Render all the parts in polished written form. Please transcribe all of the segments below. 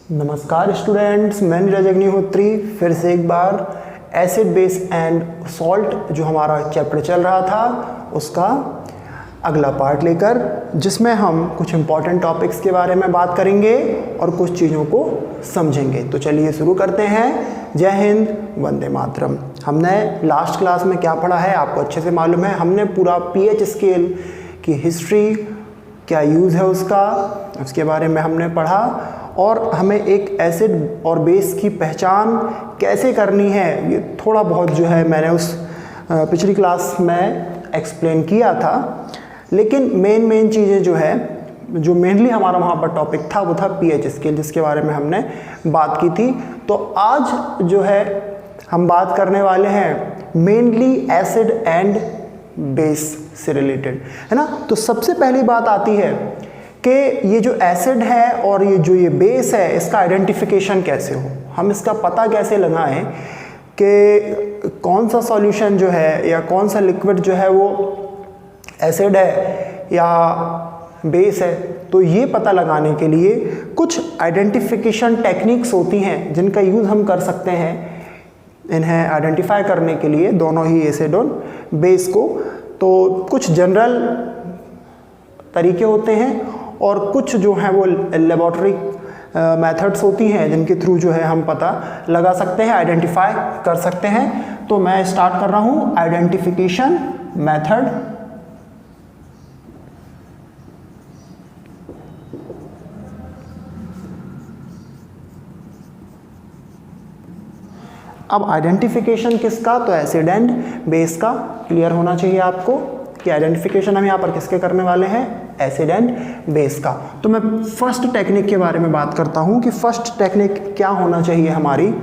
नमस्कार स्टूडेंट्स, मैं नीरज अग्निहोत्री फिर से एक बार एसिड बेस एंड सॉल्ट जो हमारा चैप्टर चल रहा था उसका अगला पार्ट लेकर, जिसमें हम कुछ इम्पॉर्टेंट टॉपिक्स के बारे में बात करेंगे और कुछ चीज़ों को समझेंगे। तो चलिए शुरू करते हैं। जय हिंद, वंदे मातरम। हमने लास्ट क्लास में क्या पढ़ा है आपको अच्छे से मालूम है। हमने पूरा पीएच स्केल की हिस्ट्री, क्या यूज़ है उसके बारे में हमने पढ़ा और हमें एक एसिड और बेस की पहचान कैसे करनी है ये थोड़ा बहुत जो है मैंने उस पिछली क्लास में एक्सप्लेन किया था। लेकिन मेन चीज़ें जो है, जो मेनली हमारा वहाँ पर टॉपिक था वो था पीएच स्केल, जिसके बारे में हमने बात की थी। तो आज जो है हम बात करने वाले हैं मेनली एसिड एंड बेस से रिलेटेड, है ना। तो सबसे पहली बात आती है कि ये जो एसिड है और ये बेस है, इसका आइडेंटिफिकेशन कैसे हो, हम इसका पता कैसे लगाएं कि कौन सा सॉल्यूशन जो है या कौन सा लिक्विड जो है वो एसिड है या बेस है। तो ये पता लगाने के लिए कुछ आइडेंटिफिकेशन टेक्निक्स होती हैं जिनका यूज़ हम कर सकते हैं इन्हें आइडेंटिफाई करने के लिए, दोनों ही एसिड और बेस को। तो कुछ जनरल तरीके होते हैं और कुछ जो हैं वो लेबोरेटरी मेथड्स होती हैं जिनके थ्रू जो है हम पता लगा सकते हैं, आइडेंटिफाई कर सकते हैं। तो मैं स्टार्ट कर रहा हूँ आइडेंटिफिकेशन मेथड। अब आइडेंटिफिकेशन किसका, तो एसिड एंड बेस का क्लियर होना चाहिए आपको कि आइडेंटिफिकेशन हम यहाँ पर किसके करने वाले हैं, एसिड एंड बेस का। तो मैं फर्स्ट टेक्निक के बारे में बात करता हूँ कि फर्स्ट टेक्निक क्या होना चाहिए हमारी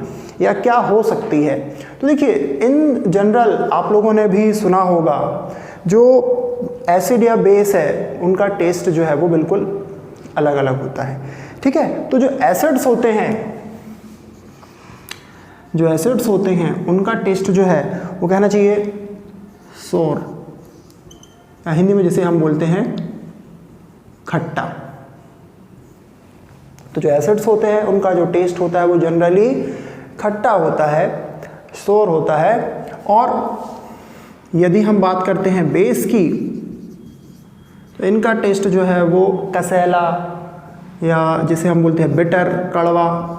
या क्या हो सकती है। तो देखिए, इन जनरल आप लोगों ने भी सुना होगा जो एसिड या बेस है उनका टेस्ट जो है वो बिल्कुल अलग अलग होता है, ठीक है। तो जो एसिड्स होते हैं उनका टेस्ट जो है वो कहना चाहिए सोर, हिंदी में जिसे हम बोलते हैं खट्टा। तो जो एसिड्स होते हैं उनका जो टेस्ट होता है वो जनरली खट्टा होता है, सोर होता है। और यदि हम बात करते हैं बेस की तो इनका टेस्ट जो है वो कसैला या जिसे हम बोलते हैं बिटर, कड़वा।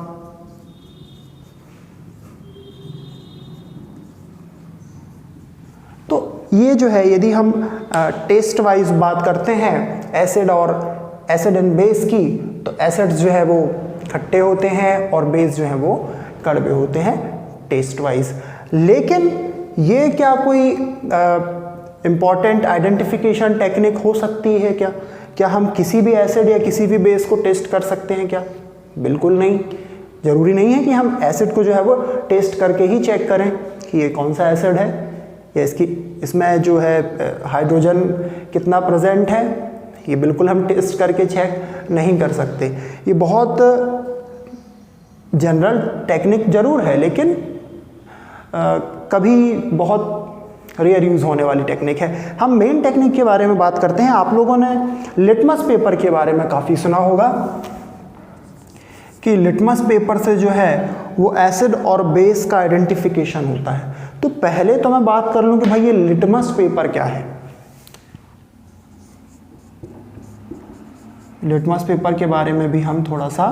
तो ये जो है, यदि हम टेस्ट वाइज बात करते हैं एसिड एंड बेस की, तो एसिड्स जो है वो खट्टे होते हैं और बेस जो है वो कड़वे होते हैं टेस्ट वाइज। लेकिन ये क्या कोई इम्पॉर्टेंट आइडेंटिफिकेशन टेक्निक हो सकती है क्या हम किसी भी एसिड या किसी भी बेस को टेस्ट कर सकते हैं क्या? बिल्कुल नहीं। ज़रूरी नहीं है कि हम एसिड को जो है वो टेस्ट करके ही चेक करें कि ये कौन सा एसिड है या इसमें जो है हाइड्रोजन कितना प्रेजेंट है, ये बिल्कुल हम टेस्ट करके चेक नहीं कर सकते। ये बहुत जनरल टेक्निक ज़रूर है, लेकिन कभी बहुत रेयर यूज़ होने वाली टेक्निक है। हम मेन टेक्निक के बारे में बात करते हैं। आप लोगों ने लिटमस पेपर के बारे में काफ़ी सुना होगा कि लिटमस पेपर से जो है वो एसिड और बेस का आइडेंटिफिकेशन होता है। तो पहले तो मैं बात कर लूँ कि भाई ये लिटमस पेपर क्या है। लिटमस पेपर के बारे में भी हम थोड़ा सा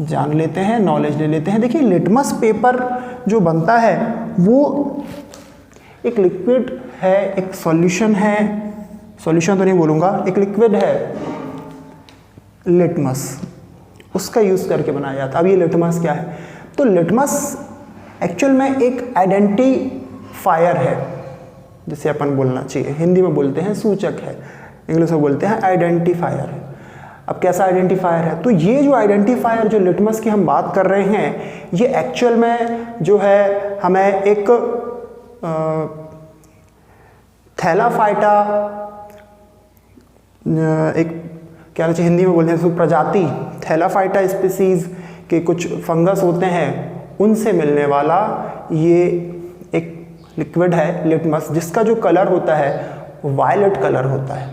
जान लेते हैं, नॉलेज ले लेते हैं। देखिए, लिटमस पेपर जो बनता है वो एक लिक्विड है, एक सॉल्यूशन है, सॉल्यूशन तो नहीं बोलूँगा, एक लिक्विड है लिटमस, उसका यूज़ करके बनाया जाता है। अब ये लिटमस क्या है, तो लिटमस एक्चुअल में एक आइडेंटिफायर है, जिसे अपन बोलना चाहिए, हिंदी में बोलते हैं सूचक है, इंग्लिश में बोलते हैं आइडेंटिफायर है। अब कैसा आइडेंटिफायर है, तो ये जो आइडेंटिफायर जो लिटमस की हम बात कर रहे हैं, ये एक्चुअल में जो है हमें एक थैलाफाइटा, एक क्या चाहिए हिंदी में बोलते हैं प्रजाति, थैलाफाइटा स्पीसीज के कुछ फंगस होते हैं, उनसे मिलने वाला ये एक लिक्विड है लिटमस, जिसका जो कलर होता है वो वायलेट कलर होता है,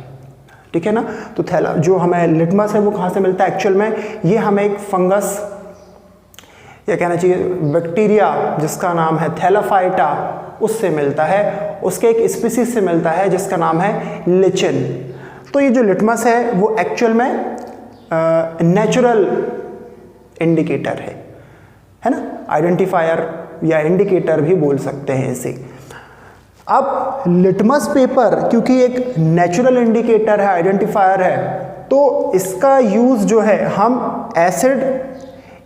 ठीक है ना। तो जो हमें लिटमस है वो कहाँ से मिलता है, एक्चुअल में ये हमें एक फंगस या कहना चाहिए बैक्टीरिया जिसका नाम है थैलाफाइटा, उससे मिलता है, उसके एक स्पीसीज से मिलता है जिसका नाम है लिचिन। तो ये जो लिटमस है वो एक्चुअल में नेचुरल इंडिकेटर है ना, आइडेंटिफायर या इंडिकेटर भी बोल सकते हैं इसे। अब लिटमस पेपर क्योंकि एक नेचुरल इंडिकेटर है, आइडेंटिफायर है, तो इसका यूज़ जो है हम एसिड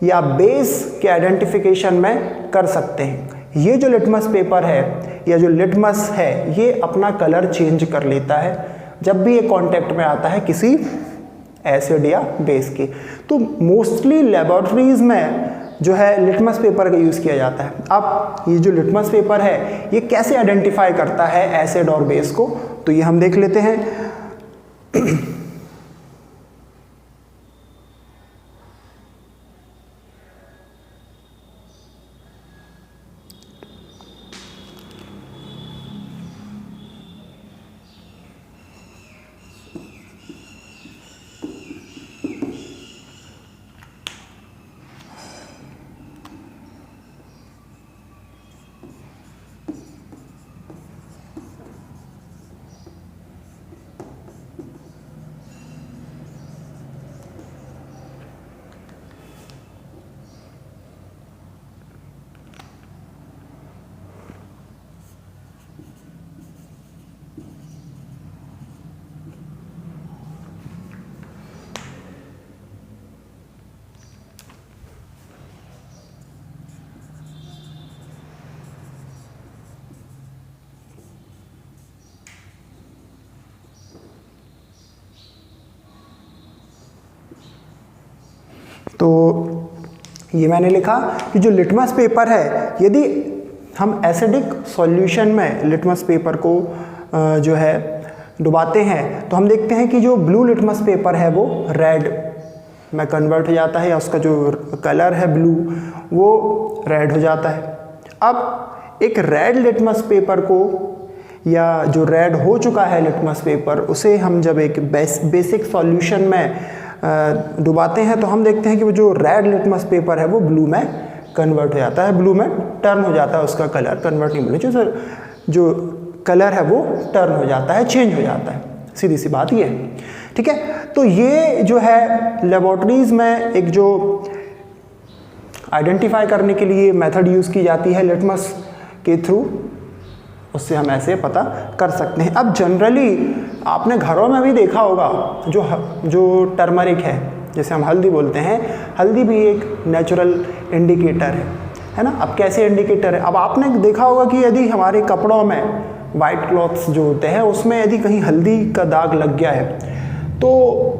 या बेस के आइडेंटिफिकेशन में कर सकते हैं। ये जो लिटमस पेपर है या जो लिटमस है ये अपना कलर चेंज कर लेता है जब भी ये कांटेक्ट में आता है किसी एसिड या बेस के। तो मोस्टली लेबोरेटरीज में जो है लिटमस पेपर का यूज़ किया जाता है। अब ये जो लिटमस पेपर है ये कैसे आइडेंटिफाई करता है एसिड और बेस को, तो ये हम देख लेते हैं। तो ये मैंने लिखा कि जो लिटमस पेपर है, यदि हम एसिडिक सॉल्यूशन में लिटमस पेपर को जो है डुबाते हैं तो हम देखते हैं कि जो ब्लू लिटमस पेपर है वो रेड में कन्वर्ट हो जाता है, या उसका जो कलर है ब्लू वो रेड हो जाता है। अब एक रेड लिटमस पेपर को या जो रेड हो चुका है लिटमस पेपर, उसे हम जब एक बेसिक सॉल्यूशन में डुबाते हैं तो हम देखते हैं कि वो जो रेड लिटमस पेपर है वो ब्लू में कन्वर्ट हो जाता है, ब्लू में टर्न हो जाता है उसका कलर, कन्वर्ट नहीं बोले सर, जो कलर है वो टर्न हो जाता है, चेंज हो जाता है, सीधी सी बात ये है। ठीक है, तो ये जो है लेबोरेटरीज में एक जो आइडेंटिफाई करने के लिए मेथड यूज़ की जाती है लिटमस के थ्रू, उससे हम ऐसे पता कर सकते हैं। अब जनरली आपने घरों में भी देखा होगा जो टर्मरिक है, जैसे हम हल्दी बोलते हैं, हल्दी भी एक नेचुरल इंडिकेटर है ना। अब कैसे इंडिकेटर है, अब आपने देखा होगा कि यदि हमारे कपड़ों में वाइट क्लॉथ्स जो होते हैं उसमें यदि कहीं हल्दी का दाग लग गया है तो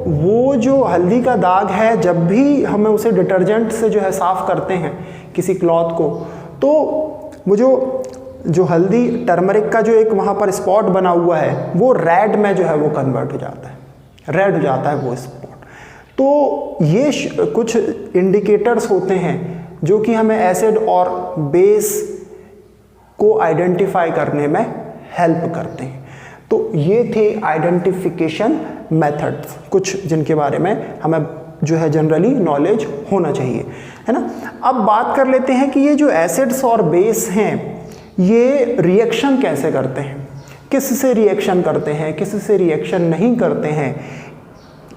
वो जो हल्दी का दाग है जब भी हमें उसे डिटर्जेंट से जो है साफ़ करते हैं किसी क्लॉथ को, तो वो जो हल्दी टर्मरिक का जो एक वहाँ पर स्पॉट बना हुआ है वो रेड में जो है वो कन्वर्ट हो जाता है, रेड हो जाता है वो स्पॉट। तो ये कुछ इंडिकेटर्स होते हैं जो कि हमें एसिड और बेस को आइडेंटिफाई करने में हेल्प करते हैं। तो ये थे आइडेंटिफिकेशन मेथड्स, कुछ जिनके बारे में हमें जो है जनरली नॉलेज होना चाहिए, है ना। अब बात कर लेते हैं कि ये जो एसिड्स और बेस हैं ये रिएक्शन कैसे करते हैं, किस से रिएक्शन करते हैं, किस से रिएक्शन नहीं करते हैं,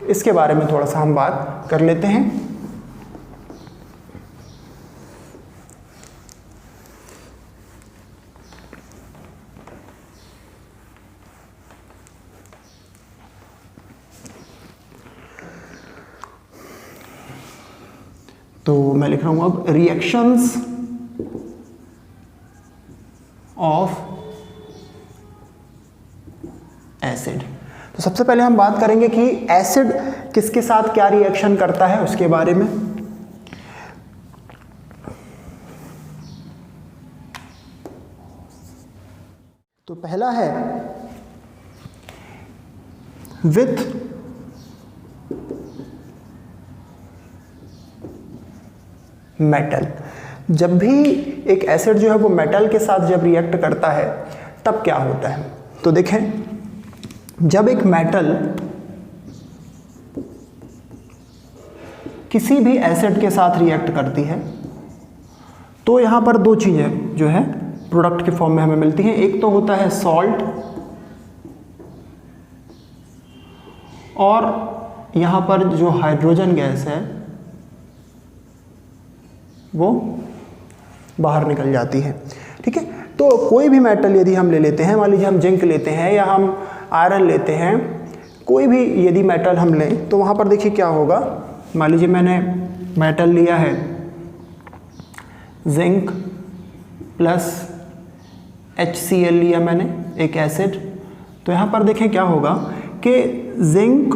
इसके बारे में थोड़ा सा हम बात कर लेते हैं। तो मैं लिख रहा हूं अब रिएक्शंस ऑफ एसिड। तो सबसे पहले हम बात करेंगे कि एसिड किसके साथ क्या रिएक्शन करता है उसके बारे में। तो पहला है विथ मेटल। जब भी एक एसिड जो है वो मेटल के साथ जब रिएक्ट करता है तब क्या होता है, तो देखें, जब एक मेटल किसी भी एसिड के साथ रिएक्ट करती है तो यहाँ पर दो चीज़ें जो है प्रोडक्ट के फॉर्म में हमें मिलती हैं। एक तो होता है सॉल्ट और यहाँ पर जो हाइड्रोजन गैस है वो बाहर निकल जाती है। ठीक है, तो कोई भी मेटल यदि हम ले लेते हैं, मान लीजिए हम जिंक लेते हैं या हम आयरन लेते हैं, कोई भी यदि मेटल हम लें तो वहाँ पर देखिए क्या होगा। मान लीजिए मैंने मेटल लिया है जिंक प्लस HCl लिया मैंने, एक एसिड। तो यहाँ पर देखें क्या होगा कि जिंक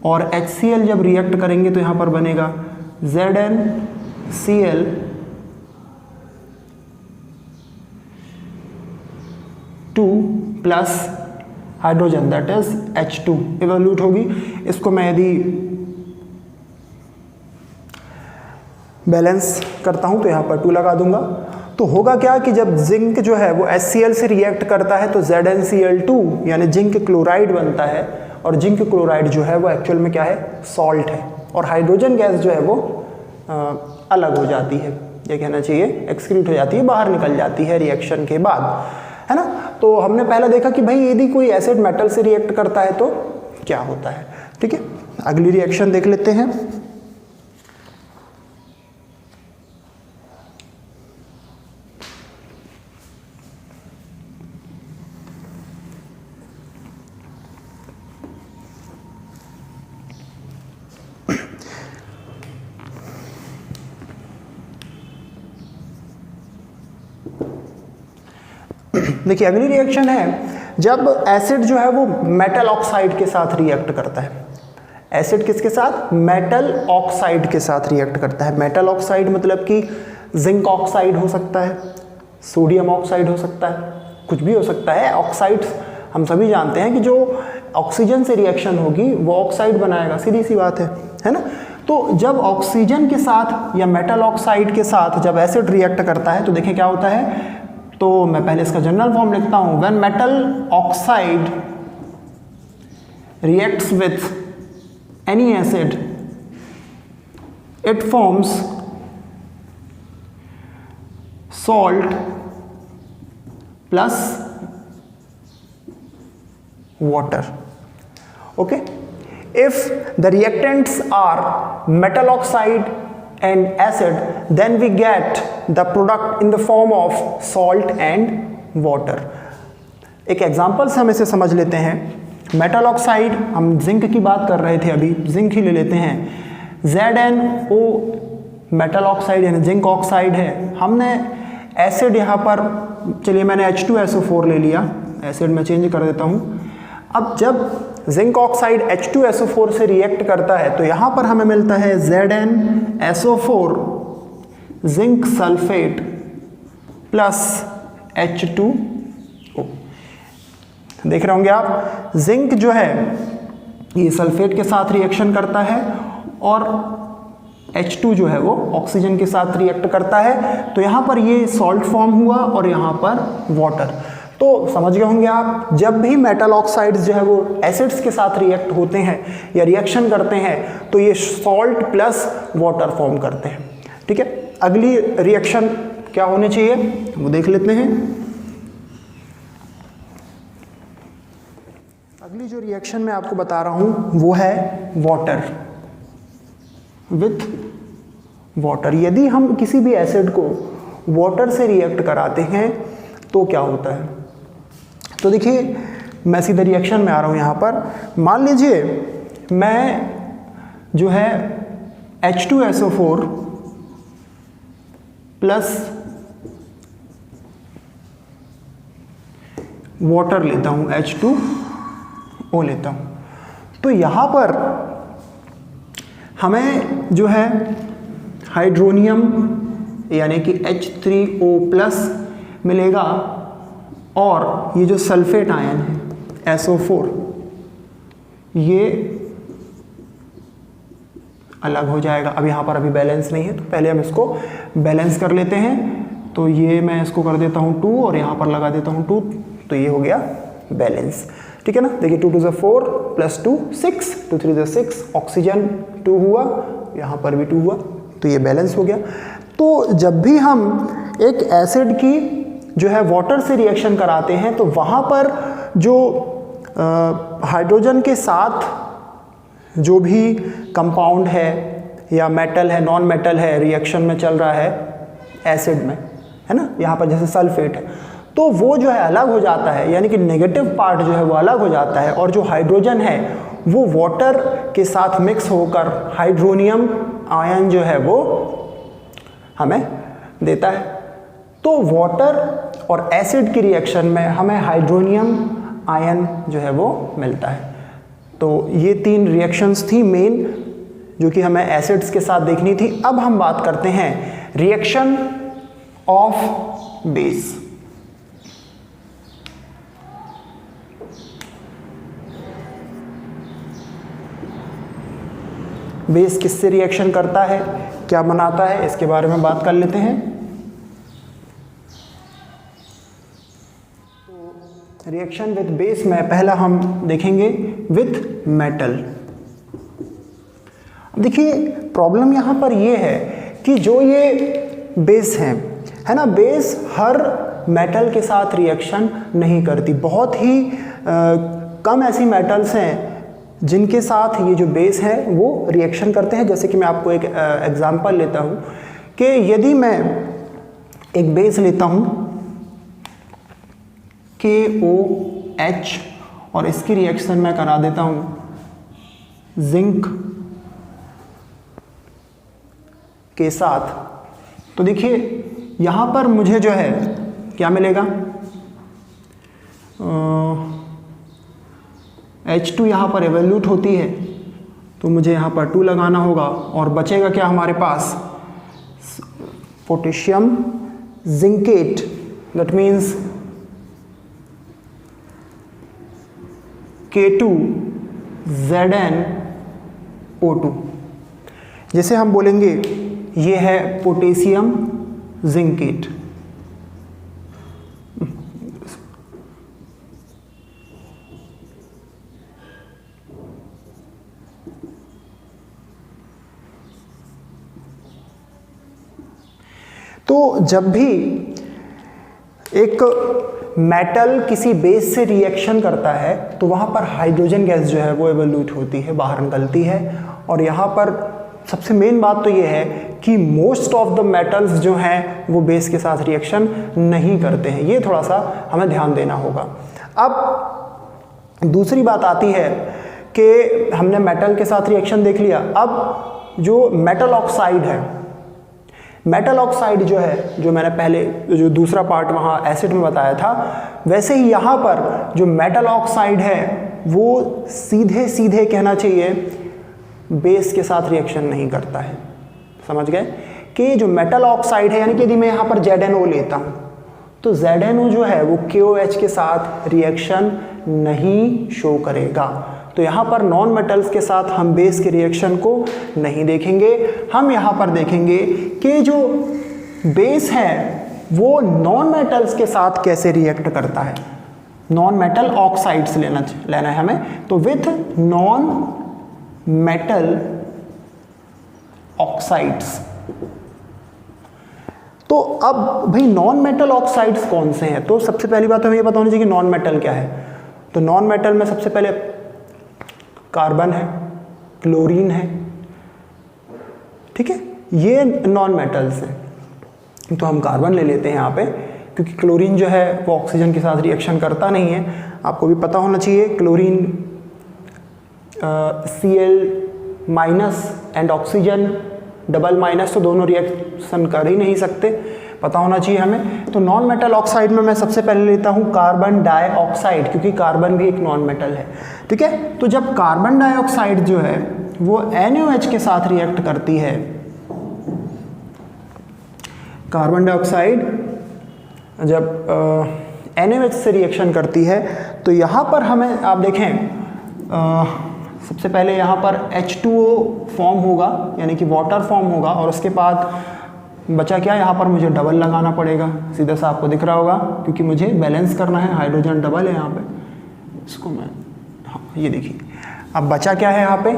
और HCl जब रिएक्ट करेंगे तो यहाँ पर बनेगा ZnCl plus hydrogen that is H2 evolute होगी। इसको मैं यदि बैलेंस करता हूं तो यहाँ पर 2 लगा दूंगा। तो होगा क्या कि जब जिंक जो है वो HCl से रिएक्ट करता है तो ZnCl2 यानी जिंक क्लोराइड बनता है, और जिंक क्लोराइड जो है वो एक्चुअल में क्या है, सॉल्ट है, और हाइड्रोजन गैस जो है वो अलग हो जाती है, ये कहना चाहिए एक्सक्रीट हो जाती है, बाहर निकल जाती है रिएक्शन के बाद, है ना। तो हमने पहले देखा कि भाई यदि कोई एसिड मेटल से रिएक्ट करता है तो क्या होता है। ठीक है, अगली रिएक्शन देख लेते हैं। देखिए अगली रिएक्शन है जब एसिड जो है वो मेटल ऑक्साइड के साथ रिएक्ट करता है। एसिड किसके साथ, मेटल ऑक्साइड के साथ रिएक्ट करता है। मेटल ऑक्साइड मतलब कि जिंक ऑक्साइड हो सकता है, सोडियम ऑक्साइड हो सकता है, कुछ भी हो सकता है। ऑक्साइड्स हम सभी जानते हैं कि जो ऑक्सीजन से रिएक्शन होगी वो ऑक्साइड बनाएगा, सीधी सी बात है ना। तो जब ऑक्सीजन के साथ या मेटल ऑक्साइड के साथ जब एसिड रिएक्ट करता है तो देखें क्या होता है। तो मैं पहले इसका जनरल फॉर्म लिखता हूं, when metal oxide reacts with any acid it forms salt plus water. Okay, if the reactants are metal oxide and acid, then we get the product in the form of salt and water. एक example से हम इसे समझ लेते हैं। Metal oxide, हम zinc की बात कर रहे थे अभी, जिंक ही ले लेते हैं। ZnO मेटल ऑक्साइड यानी जिंक ऑक्साइड है। हमने एसिड यहाँ पर, चलिए मैंने H2SO4 ले लिया, एसिड में चेंज कर देता हूँ। अब जब जिंक ऑक्साइड H2SO4 से रिएक्ट करता है तो यहाँ पर हमें मिलता है ZnSO4 zinc sulphate plus H2O। देख रहे होंगे आप, जिंक जो है ये सल्फेट के साथ रिएक्शन करता है और H2 जो है वो ऑक्सीजन के साथ रिएक्ट करता है। तो यहाँ पर ये सॉल्ट फॉर्म हुआ और यहाँ पर वाटर। तो समझ गए होंगे आप, जब भी मेटल ऑक्साइड्स जो है वो एसिड्स के साथ रिएक्ट होते हैं या रिएक्शन करते हैं तो ये सॉल्ट प्लस वाटर फॉर्म करते हैं। ठीक है, अगली रिएक्शन क्या होनी चाहिए वो देख लेते हैं। अगली जो रिएक्शन मैं आपको बता रहा हूं वो है वाटर विथ वाटर। यदि हम किसी भी एसिड को वाटर से रिएक्ट कराते हैं तो क्या होता है। तो देखिए मैं सीधे रिएक्शन में आ रहा हूं यहां पर। मान लीजिए मैं जो है H2SO4 प्लस वाटर लेता हूं, H2O लेता हूं। तो यहां पर हमें जो है हाइड्रोनियम यानी कि H3O प्लस मिलेगा और ये जो सल्फेट आयन है SO4 ये अलग हो जाएगा। अब यहाँ पर अभी बैलेंस नहीं है तो पहले हम इसको बैलेंस कर लेते हैं। तो ये मैं इसको कर देता हूँ 2 और यहाँ पर लगा देता हूँ 2, तो ये हो गया बैलेंस। ठीक है ना, देखिए 2 2 4 प्लस 2 6, 2 3 6, ऑक्सीजन 2 हुआ, यहाँ पर भी 2 हुआ, तो ये बैलेंस हो गया। तो जब भी हम एक एसिड की जो है वाटर से रिएक्शन कराते हैं तो वहाँ पर जो हाइड्रोजन के साथ जो भी कंपाउंड है या मेटल है, नॉन मेटल है, रिएक्शन में चल रहा है एसिड में, है ना, यहाँ पर जैसे सल्फेट है, तो वो जो है अलग हो जाता है, यानी कि नेगेटिव पार्ट जो है वो अलग हो जाता है और जो हाइड्रोजन है वो वाटर के साथ मिक्स होकर हाइड्रोनियम आयन जो है वो हमें देता है। तो वाटर और एसिड की रिएक्शन में हमें हाइड्रोनियम आयन जो है वो मिलता है। तो ये 3 रिएक्शंस थी मेन जो कि हमें एसिड्स के साथ देखनी थी। अब हम बात करते हैं रिएक्शन ऑफ बेस। बेस किससे रिएक्शन करता है, क्या बनाता है, इसके बारे में बात कर लेते हैं। तो रिएक्शन विथ बेस में पहला हम देखेंगे विथ मेटल। देखिए प्रॉब्लम यहाँ पर ये है कि जो ये बेस हैं, है ना, बेस हर मेटल के साथ रिएक्शन नहीं करती। बहुत ही कम ऐसी मेटल्स हैं जिनके साथ ये जो बेस है वो रिएक्शन करते हैं। जैसे कि मैं आपको एक एग्जांपल लेता हूँ कि यदि मैं एक बेस लेता हूँ KOH और इसकी रिएक्शन मैं करा देता हूँ जिंक के साथ, तो देखिए यहाँ पर मुझे जो है क्या मिलेगा, H2 यहाँ पर एवोल्यूट होती है तो मुझे यहाँ पर 2 लगाना होगा और बचेगा क्या हमारे पास, potassium zincate, that means K2ZnO2, जिसे हम बोलेंगे ये है पोटेशियम जिंकेट। तो जब भी एक मेटल किसी बेस से रिएक्शन करता है तो वहाँ पर हाइड्रोजन गैस जो है वो एवोल्यूट होती है, बाहर निकलती है। और यहाँ पर सबसे मेन बात तो ये है कि मोस्ट ऑफ द मेटल्स जो हैं वो बेस के साथ रिएक्शन नहीं करते हैं। ये थोड़ा सा हमें ध्यान देना होगा। अब दूसरी बात आती है कि हमने मेटल के साथ रिएक्शन देख लिया। अब जो मेटल ऑक्साइड है, मेटल ऑक्साइड जो है, जो मैंने पहले जो दूसरा पार्ट वहाँ एसिड में बताया था, वैसे ही यहाँ पर जो मेटल ऑक्साइड है वो सीधे सीधे कहना चाहिए बेस के साथ रिएक्शन नहीं करता है। समझ गए कि जो मेटल ऑक्साइड है, यानी कि यदि मैं यहाँ पर ZnO लेता हूँ तो ZnO जो है वो KOH के साथ रिएक्शन नहीं शो करेगा। तो यहाँ पर नॉन मेटल्स के साथ हम बेस के रिएक्शन को नहीं देखेंगे। हम यहाँ पर देखेंगे कि जो बेस है वो नॉन मेटल्स के साथ कैसे रिएक्ट करता है। नॉन मेटल ऑक्साइड्स लेना है हमें, तो विथ नॉन मेटल ऑक्साइड्स। तो अब भाई नॉन मेटल ऑक्साइड्स कौन से हैं, तो सबसे पहली बात हमें ये पता होनी चाहिए कि नॉन मेटल क्या है। तो नॉन मेटल में सबसे पहले कार्बन है, क्लोरीन है, ठीक है, ये नॉन मेटल्स हैं। तो हम कार्बन ले लेते हैं यहाँ पे, क्योंकि क्लोरीन जो है वो ऑक्सीजन के साथ रिएक्शन करता नहीं है। आपको भी पता होना चाहिए chlorine Cl minus and oxygen double minus, तो दोनों रिएक्शन कर ही नहीं सकते, पता होना चाहिए हमें। तो नॉन मेटल ऑक्साइड में मैं सबसे पहले लेता हूँ कार्बन डाइऑक्साइड, क्योंकि कार्बन भी एक नॉन मेटल है, ठीक है। तो जब कार्बन डाइऑक्साइड जो है वो NaOH के साथ रिएक्ट करती है, कार्बन डाइऑक्साइड जब NaOH से रिएक्शन करती है तो यहाँ पर हमें आप देखें सबसे पहले यहाँ पर H2O फॉर्म होगा, यानी कि वाटर फॉर्म होगा, और उसके बाद बचा क्या, यहाँ पर मुझे डबल लगाना पड़ेगा। सीधा सा आपको दिख रहा होगा, क्योंकि मुझे बैलेंस करना है, हाइड्रोजन डबल है यहाँ पे, इसको मैं, हाँ ये देखिए। अब बचा क्या है यहाँ पे,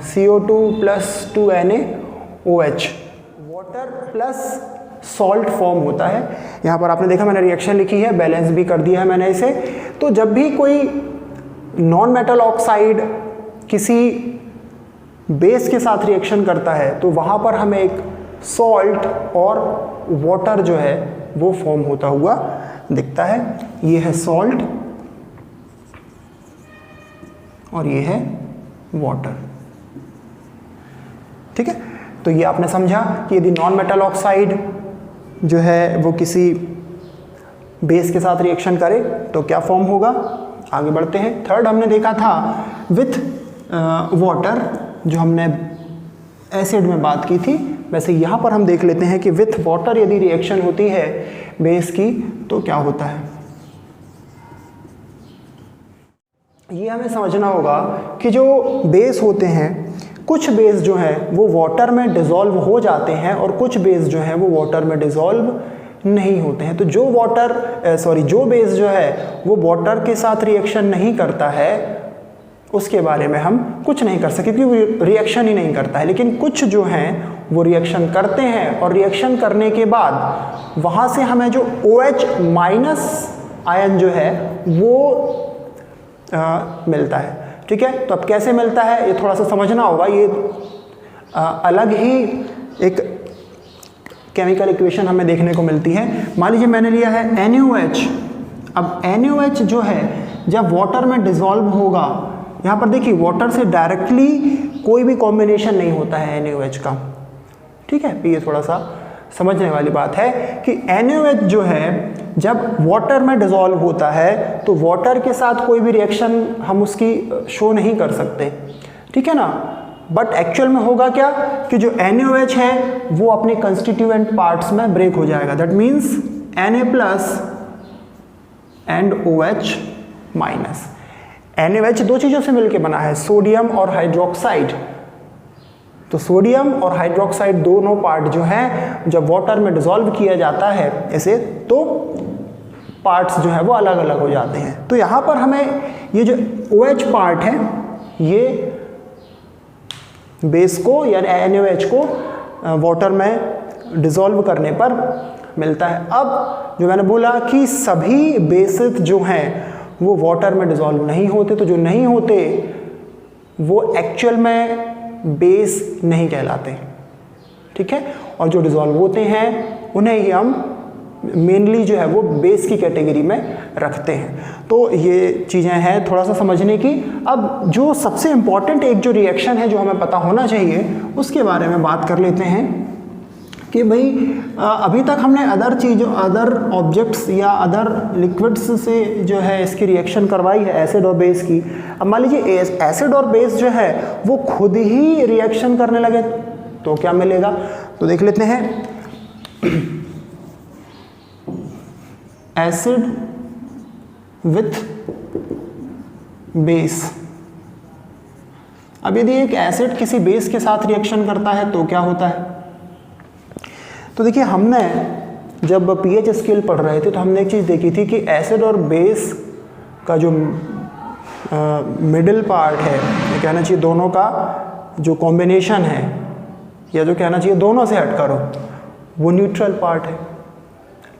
CO2 + 2NaOH। Water plus salt form होता है। यहाँ पर आपने देखा मैंने रिएक्शन लिखी है, बैलेंस भी कर दिया है मैंने इसे। तो जब भी कोई नॉन मेटल ऑक्साइड किसी बेस के साथ रिएक्शन करता है तो वहाँ पर हमें एक सॉल्ट और वाटर जो है वो फॉर्म होता हुआ दिखता है। ये है सॉल्ट और ये है वाटर। ठीक है, तो ये आपने समझा कि यदि नॉन मेटल ऑक्साइड जो है वो किसी बेस के साथ रिएक्शन करे तो क्या फॉर्म होगा। आगे बढ़ते हैं। थर्ड हमने देखा था विथ वाटर, जो हमने एसिड में बात की थी, वैसे यहाँ पर हम देख लेते हैं कि विथ वाटर यदि रिएक्शन होती है बेस की तो क्या होता है। ये हमें समझना होगा कि जो बेस होते हैं, कुछ बेस जो है वो वाटर में डिसॉल्व हो जाते हैं और कुछ बेस जो है वो वाटर में डिसॉल्व नहीं होते हैं। तो जो बेस जो है वो वाटर के साथ रिएक्शन नहीं करता है उसके बारे में हम कुछ नहीं कर सकते क्योंकि रिएक्शन ही नहीं करता है। लेकिन कुछ जो हैं वो रिएक्शन करते हैं और रिएक्शन करने के बाद वहाँ से हमें जो OH माइनस आयन जो है वो मिलता है। ठीक है, तो अब कैसे मिलता है ये थोड़ा सा समझना होगा। ये अलग ही एक केमिकल इक्वेशन हमें देखने को मिलती है। मान लीजिए मैंने लिया है NaOH। अब NaOH जो है जब वाटर में डिसॉल्व होगा, यहाँ पर देखिए वाटर से डायरेक्टली कोई भी कॉम्बिनेशन नहीं होता है NaOH का। ठीक है, ये थोड़ा सा समझने वाली बात है कि NaOH जो है जब वाटर में डिसॉल्व होता है तो वाटर के साथ कोई भी रिएक्शन हम उसकी शो नहीं कर सकते। ठीक है ना, बट एक्चुअल में होगा क्या कि जो NaOH है वो अपने कंस्टिट्यूएंट पार्ट्स में ब्रेक हो जाएगा। That means Na plus and OH minus. NaOH दो चीज़ों से मिलकर बना है, सोडियम और हाइड्रोक्साइड। तो सोडियम और हाइड्रोक्साइड दोनों पार्ट जो हैं जब वाटर में डिसॉल्व किया जाता है इसे, तो पार्ट्स जो है वो अलग अलग हो जाते हैं। तो यहाँ पर हमें ये जो OH पार्ट है ये बेस को या NaOH को वाटर में डिसॉल्व करने पर मिलता है। अब जो मैंने बोला कि सभी बेसिस जो हैं वो वाटर में डिसॉल्व नहीं होते, तो जो नहीं होते वो एक्चुअल में बेस नहीं कहलाते। ठीक है, और जो डिसॉल्व होते हैं उन्हें ही हम मेनली जो है वो बेस की कैटेगरी में रखते हैं। तो ये चीज़ें हैं थोड़ा सा समझने की। अब जो सबसे इम्पॉर्टेंट एक जो रिएक्शन है जो हमें पता होना चाहिए उसके बारे में बात कर लेते हैं कि भाई अभी तक हमने अदर ऑब्जेक्ट्स या अदर लिक्विड्स से जो है इसकी रिएक्शन करवाई है, एसिड और बेस की। अब मान लीजिए एसिड और बेस जो है वो खुद ही रिएक्शन करने लगे तो क्या मिलेगा, तो देख लेते हैं। Acid with base. अब यदि एक एसिड किसी बेस के साथ रिएक्शन करता है तो क्या होता है। तो देखिए हमने जब pH स्केल पढ़ रहे थे तो हमने एक चीज़ देखी थी कि एसिड और बेस का जो मिडिल पार्ट है, ये कहना चाहिए दोनों का जो कॉम्बिनेशन है, या जो कहना चाहिए दोनों से हट करो, वो न्यूट्रल पार्ट है।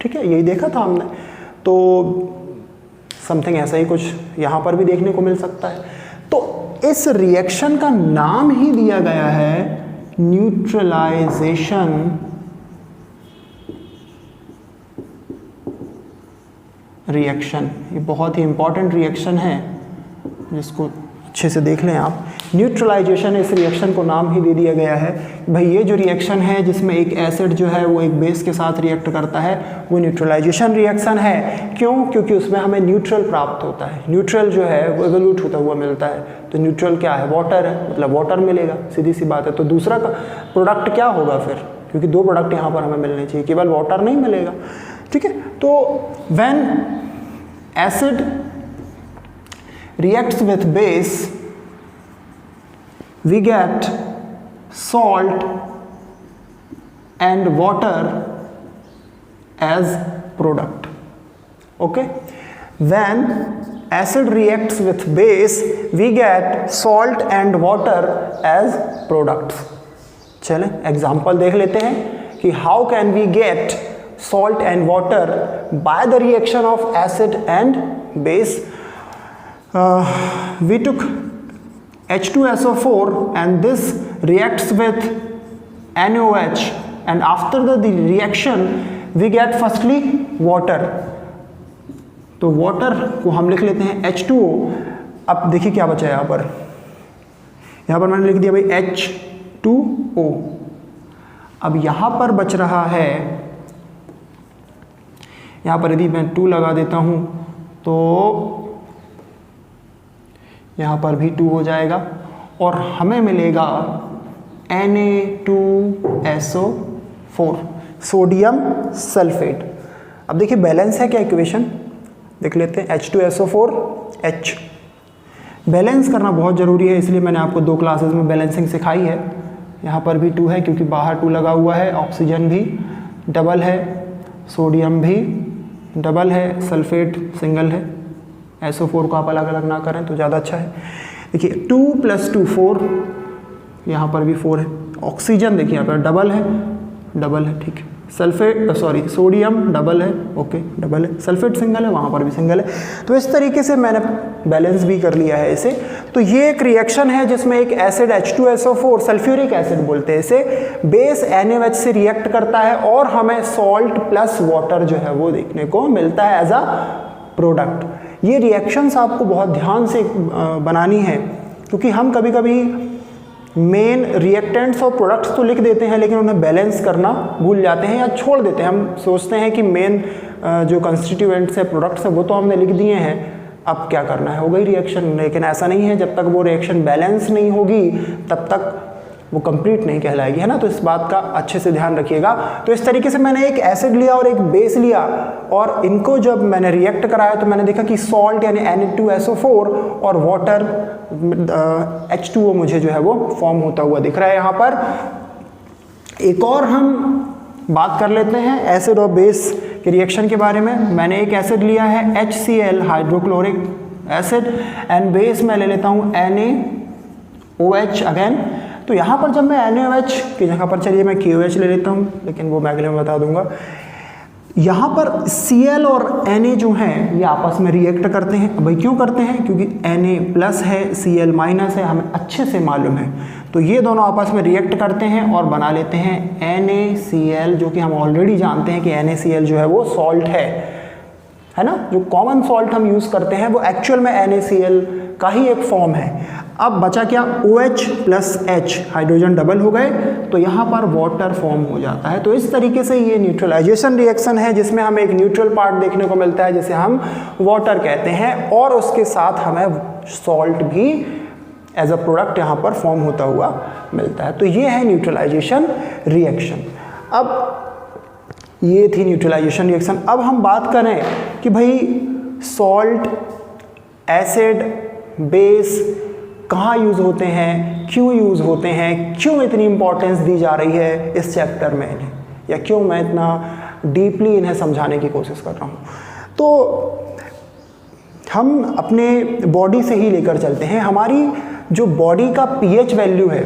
ठीक है, यही देखा था हमने। तो समथिंग ऐसा ही कुछ यहाँ पर भी देखने को मिल सकता है। तो इस रिएक्शन का नाम ही दिया गया है न्यूट्रलाइजेशन रिएक्शन। ये बहुत ही इंपॉर्टेंट रिएक्शन है जिसको अच्छे से देख लें आप। न्यूट्रलाइजेशन, इस रिएक्शन को नाम ही दे दिया गया है। भाई ये जो रिएक्शन है जिसमें एक एसिड जो है वो एक बेस के साथ रिएक्ट करता है वो न्यूट्रलाइजेशन रिएक्शन है। क्यों? क्योंकि उसमें हमें न्यूट्रल प्राप्त होता है। न्यूट्रल जो है वो एवोल्यूट होता हुआ मिलता है। तो न्यूट्रल क्या है? वाटर है, मतलब वाटर मिलेगा, सीधी सी बात है। तो दूसरा का प्रोडक्ट क्या होगा फिर? क्योंकि दो प्रोडक्ट यहाँ पर हमें मिलने चाहिए, केवल वाटर नहीं मिलेगा। ठीक है, तो when acid reacts with base we get salt and water as product. Okay, when acid reacts with base we get salt and water as products. चलें एग्जाम्पल देख लेते हैं कि how can we get salt and water by the reaction of acid and base. We took H2SO4 and this reacts with NaOH, and after the reaction we get firstly water. तो water को हम लिख लेते हैं H2O. अब देखिए क्या बचा है यहाँ पर मैंने लिख दिया भाई H2O. अब यहाँ पर बच रहा है, यहाँ पर यदि मैं 2 लगा देता हूँ तो यहाँ पर भी 2 हो जाएगा और हमें मिलेगा Na2SO4 सोडियम सल्फेट। अब देखिए बैलेंस है क्या इक्वेशन, देख लेते हैं। H2SO4 H, बैलेंस करना बहुत ज़रूरी है, इसलिए मैंने आपको 2 क्लासेस में बैलेंसिंग सिखाई है। यहाँ पर भी 2 है क्योंकि बाहर 2 लगा हुआ है, ऑक्सीजन भी डबल है, सोडियम भी डबल है, सल्फेट सिंगल है। SO4 को आप अलग अलग ना करें तो ज़्यादा अच्छा है। देखिए 2 + 2 4, यहाँ पर भी 4 है। ऑक्सीजन देखिए यहाँ पर डबल है, ठीक है। सल्फेट सोडियम डबल है, ओके डबल है। सल्फेट सिंगल है, वहाँ पर भी सिंगल है। तो इस तरीके से मैंने बैलेंस भी कर लिया है इसे। तो ये एक रिएक्शन है जिसमें एक एसिड H2SO4 सल्फ्यूरिक एसिड बोलते हैं इसे, बेस NaOH से रिएक्ट करता है और हमें सॉल्ट प्लस वाटर जो है वो देखने को मिलता है एज अ प्रोडक्ट। ये रिएक्शंस आपको बहुत ध्यान से बनानी है, क्योंकि हम कभी कभी मेन रिएक्टेंट्स और प्रोडक्ट्स तो लिख देते हैं लेकिन उन्हें बैलेंस करना भूल जाते हैं या छोड़ देते हैं। हम सोचते हैं कि मेन जो कंस्टिट्यूएंट्स है, प्रोडक्ट्स है, वो तो हमने लिख दिए हैं, अब क्या करना है, हो गई रिएक्शन। लेकिन ऐसा नहीं है, जब तक वो रिएक्शन बैलेंस नहीं होगी तब तक वो कंप्लीट नहीं कहलाएगी, है ना। तो इस बात का अच्छे से ध्यान रखिएगा। तो इस तरीके से मैंने एक एसिड लिया और एक बेस लिया और इनको जब मैंने रिएक्ट कराया तो मैंने देखा कि सॉल्ट यानी Na2SO4 और वाटर H2O मुझे जो है वो फॉर्म होता हुआ दिख रहा है यहाँ पर। एक और हम बात कर लेते हैं एसिड और बेस के रिएक्शन के बारे में। मैंने एक एसिड लिया है HCl hydrochloric acid and base मैं ले लेता हूँ NaOH अगेन। तो यहाँ पर जब मैं NaOH की जगह पर, चलिए मैं KOH ले लेता हूँ, लेकिन वो मैं अगले में बता दूंगा। यहाँ पर Cl और Na जो हैं ये आपस में रिएक्ट करते हैं। भाई क्यों करते हैं? क्योंकि Na प्लस है, Cl माइनस है, हमें अच्छे से मालूम है। तो ये दोनों आपस में रिएक्ट करते हैं और बना लेते हैं NaCl, जो कि हम ऑलरेडी जानते हैं कि NaCl जो है वो सॉल्ट है ना। जो कॉमन सॉल्ट हम यूज़ करते हैं वो एक्चुअल में NaCl का ही एक फॉर्म है। अब बचा क्या? OH plus H, hydrogen double हो गए तो यहाँ पर वाटर फॉर्म हो जाता है। तो इस तरीके से ये न्यूट्रलाइजेशन रिएक्शन है जिसमें हमें एक न्यूट्रल पार्ट देखने को मिलता है जिसे हम वाटर कहते हैं, और उसके साथ हमें सॉल्ट भी एज अ प्रोडक्ट यहाँ पर फॉर्म होता हुआ मिलता है। तो ये है न्यूट्रलाइजेशन रिएक्शन। अब ये थी न्यूट्रलाइजेशन रिएक्शन। अब हम बात करें कि भाई सॉल्ट, एसिड, बेस कहाँ यूज़ होते हैं, क्यों यूज़ होते हैं, क्यों इतनी इंपॉर्टेंस दी जा रही है इस चैप्टर में इन्हें, या क्यों मैं इतना डीपली इन्हें समझाने की कोशिश कर रहा हूँ। तो हम अपने बॉडी से ही लेकर चलते हैं। हमारी जो बॉडी का pH वैल्यू है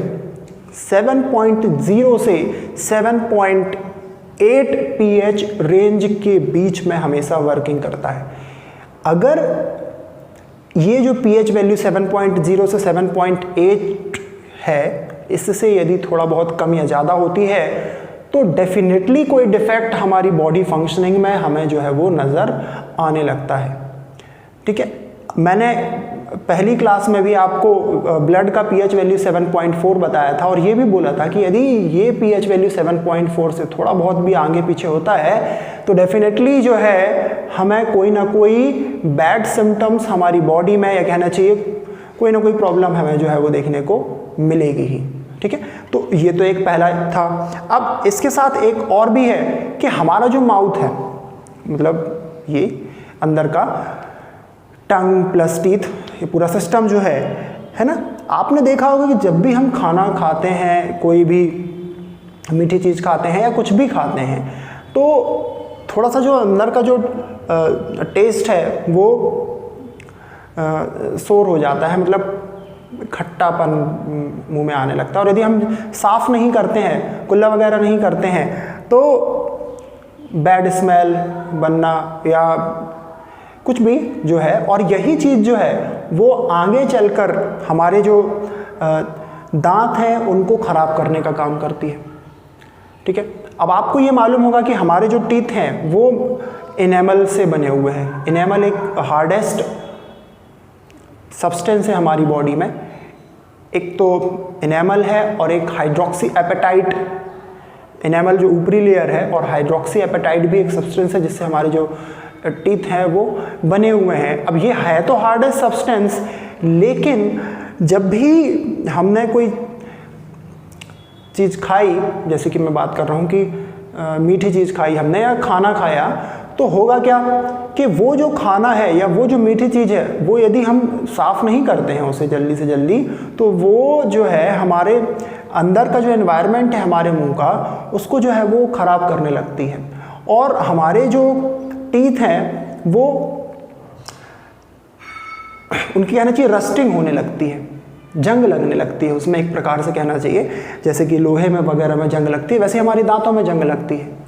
7.0 से 7.8 pH रेंज के बीच में हमेशा वर्किंग करता है। अगर ये जो pH वैल्यू 7.0 से 7.8 है, इससे यदि थोड़ा बहुत कम या ज़्यादा होती है तो डेफिनेटली कोई डिफेक्ट हमारी बॉडी फंक्शनिंग में हमें जो है वो नज़र आने लगता है। ठीक है, मैंने पहली क्लास में भी आपको ब्लड का pH वैल्यू 7.4 बताया था और ये भी बोला था कि यदि ये pH वैल्यू 7.4 से थोड़ा बहुत भी आगे पीछे होता है तो डेफिनेटली जो है हमें कोई ना कोई बैड सिम्टम्स हमारी बॉडी में, या कहना चाहिए कोई ना कोई प्रॉब्लम हमें जो है वो देखने को मिलेगी ही। ठीक है, तो ये तो एक पहला था। अब इसके साथ एक और भी है कि हमारा जो माउथ है, मतलब ये अंदर का टंग प्लस टीथ, ये पूरा सिस्टम जो है ना, आपने देखा होगा कि जब भी हम खाना खाते हैं, कोई भी मीठी चीज़ खाते हैं या कुछ भी खाते हैं, तो थोड़ा सा जो अंदर का जो टेस्ट है वो शोर हो जाता है, मतलब खट्टापन मुंह में आने लगता है। और यदि हम साफ़ नहीं करते हैं, कुल्ला वगैरह नहीं करते हैं, तो बैड स्मेल बनना या कुछ भी जो है, और यही चीज़ जो है वो आगे चलकर हमारे जो दांत हैं उनको ख़राब करने का काम करती है। ठीक है, अब आपको ये मालूम होगा कि हमारे जो टीथ हैं वो इनेमल से बने हुए हैं। इनेमल एक हार्डेस्ट सब्सटेंस है हमारी बॉडी में। एक तो इनेमल है और एक हाइड्रोक्सी एपेटाइट। इनेमल जो ऊपरी लेयर है और हाइड्रोक्सी एपेटाइट भी एक सब्सटेंस है जिससे हमारे जो टीथ हैं वो बने हुए हैं। अब ये है तो हार्डेस्ट सब्सटेंस, लेकिन जब भी हमने कोई चीज़ खाई, जैसे कि मैं बात कर रहा हूँ कि मीठी चीज़ खाई हमने या खाना खाया, तो होगा क्या कि वो जो खाना है या वो जो मीठी चीज़ है वो यदि हम साफ़ नहीं करते हैं उसे जल्दी से जल्दी, तो वो जो है हमारे अंदर का जो एनवायरनमेंट है हमारे मुंह का, उसको जो है वो ख़राब करने लगती है। और हमारे जो टीथ हैं वो उनकी कहना चाहिए रस्टिंग होने लगती है, जंग लगने लगती है उसमें, एक प्रकार से कहना चाहिए। जैसे कि लोहे में वगैरह में जंग लगती है, वैसे हमारे दांतों में जंग लगती है।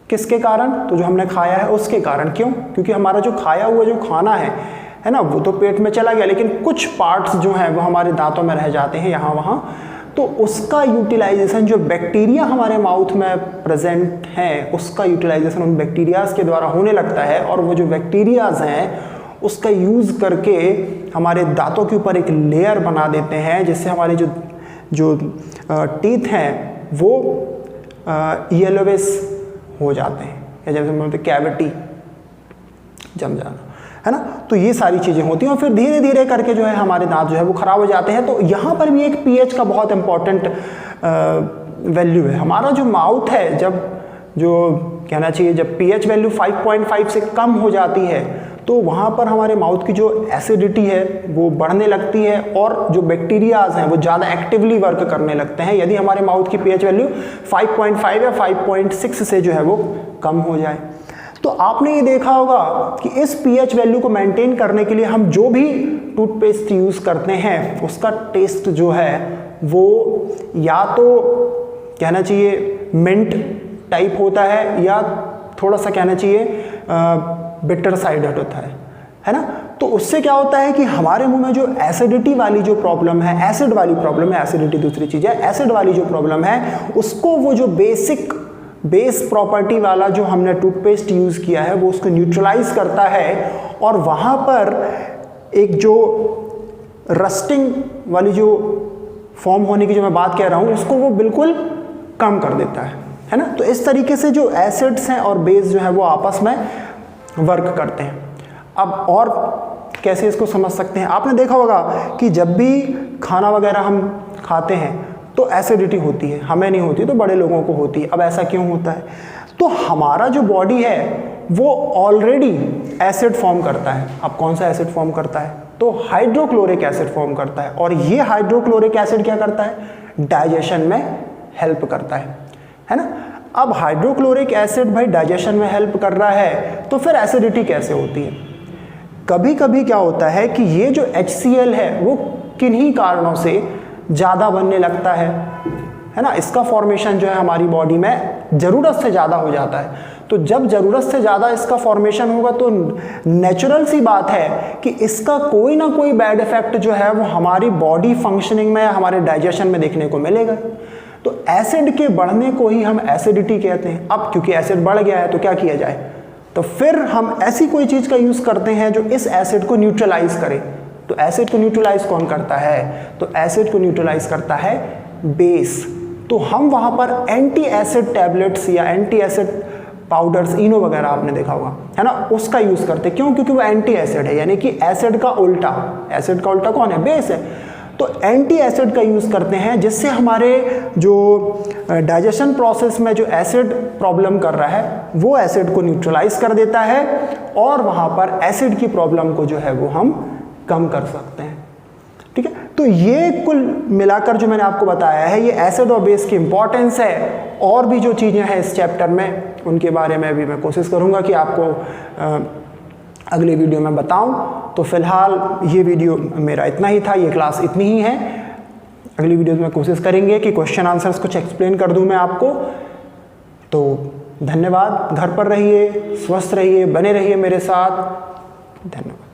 किसके कारण? तो जो हमने खाया है उसके कारण। क्यों? क्योंकि हमारा जो खाया हुआ जो खाना है ना, वो तो पेट में चला गया, लेकिन कुछ पार्ट्स जो हैं वो हमारे दांतों में रह जाते हैं यहाँ वहाँ। तो उसका यूटिलाइजेशन, जो बैक्टीरिया हमारे माउथ में प्रेजेंट हैं, उसका यूटिलाइजेशन उन बैक्टीरियाज के द्वारा होने लगता है। और वो जो बैक्टीरियाज हैं उसका यूज़ करके हमारे दांतों के ऊपर एक लेयर बना देते हैं, जिससे हमारे जो टीथ हैं वो येलोवेस हो जाते हैं, या जैसे हम बोलते कैविटी जम जाना, है ना। तो ये सारी चीज़ें होती हैं और फिर धीरे धीरे करके जो है हमारे दांत जो है वो ख़राब हो जाते हैं। तो यहाँ पर भी एक पीएच का बहुत इंपॉर्टेंट वैल्यू है। हमारा जो माउथ है, जब जो कहना चाहिए जब पीएच वैल्यू 5.5 से कम हो जाती है तो वहाँ पर हमारे माउथ की जो एसिडिटी है वो बढ़ने लगती है और जो बैक्टीरियाज हैं वो ज़्यादा एक्टिवली वर्क करने लगते हैं, यदि हमारे माउथ की पीएच वैल्यू 5.5 या 5.6 से जो है वो कम हो जाए। तो आपने ये देखा होगा कि इस पीएच वैल्यू को मेंटेन करने के लिए हम जो भी टूथपेस्ट यूज़ करते हैं उसका टेस्ट जो है वो या तो कहना चाहिए मिंट टाइप होता है या थोड़ा सा कहना चाहिए बिटर साइड होता है ना। तो उससे क्या होता है कि हमारे मुंह में जो एसिडिटी वाली जो प्रॉब्लम है, एसिड वाली प्रॉब्लम है, एसिडिटी दूसरी चीज़ है, एसिड वाली जो प्रॉब्लम है उसको वो जो बेस प्रॉपर्टी वाला जो हमने टूथपेस्ट यूज़ किया है वो उसको न्यूट्रलाइज करता है और वहाँ पर एक जो रस्टिंग वाली जो फॉर्म होने की जो मैं बात कह रहा हूँ उसको वो बिल्कुल कम कर देता है ना। तो इस तरीके से जो एसिड्स हैं और बेस जो है वो आपस में वर्क करते हैं। अब और कैसे इसको समझ सकते हैं? आपने देखा होगा कि जब भी खाना वगैरह हम खाते हैं तो एसिडिटी होती है, हमें नहीं होती तो बड़े लोगों को होती है। अब ऐसा क्यों होता है? तो हमारा जो बॉडी है वो ऑलरेडी एसिड फॉर्म करता है। अब कौन सा एसिड फॉर्म करता है? तो हाइड्रोक्लोरिक एसिड फॉर्म करता है। और ये हाइड्रोक्लोरिक एसिड क्या करता है? डाइजेशन में हेल्प करता है ना। अब हाइड्रोक्लोरिक एसिड भाई डाइजेशन में हेल्प कर रहा है तो फिर एसिडिटी कैसे होती है? कभी कभी क्या होता है कि ये जो HCl है वो किन्हीं कारणों से ज़्यादा बनने लगता है ना। इसका फॉर्मेशन जो है हमारी बॉडी में ज़रूरत से ज़्यादा हो जाता है। तो जब ज़रूरत से ज़्यादा इसका फॉर्मेशन होगा तो नेचुरल सी बात है कि इसका कोई ना कोई बैड इफेक्ट जो है वो हमारी बॉडी फंक्शनिंग में, हमारे डाइजेशन में देखने को मिलेगा। तो एसिड के बढ़ने को ही हम एसिडिटी कहते हैं। अब क्योंकि एसिड बढ़ गया है तो क्या किया जाए? तो फिर हम ऐसी कोई चीज़ का यूज़ करते हैं जो इस एसिड को न्यूट्रलाइज करे। तो एसिड को न्यूट्रलाइज कौन करता है? तो एसिड को न्यूट्रलाइज करता है बेस। तो हम वहाँ पर एंटी एसिड टैबलेट्स या एंटी एसिड पाउडर्स, इनो वगैरह आपने देखा होगा, है ना, उसका यूज़ करते हैं। क्यों? क्योंकि वो एंटी एसिड है, यानी कि एसिड का उल्टा। एसिड का उल्टा कौन है? बेस है। तो एंटी एसिड का यूज़ करते हैं जिससे हमारे जो डाइजेशन प्रोसेस में जो एसिड प्रॉब्लम कर रहा है वो एसिड को न्यूट्रलाइज कर देता है और वहाँ पर एसिड की प्रॉब्लम को जो है वो हम कम कर सकते हैं। ठीक है, तो ये कुल मिलाकर जो मैंने आपको बताया है ये एसिड और बेस की इंपॉर्टेंस है। और भी जो चीज़ें हैं इस चैप्टर में उनके बारे में भी मैं कोशिश करूँगा कि आपको अगले वीडियो में बताऊं। तो फिलहाल ये वीडियो मेरा इतना ही था, ये क्लास इतनी ही है। अगली वीडियो में कोशिश करेंगे कि क्वेश्चन आंसर्स कुछ एक्सप्लेन कर दूं मैं आपको। तो धन्यवाद, घर पर रहिए, स्वस्थ रहिए, बने रहिए मेरे साथ। धन्यवाद।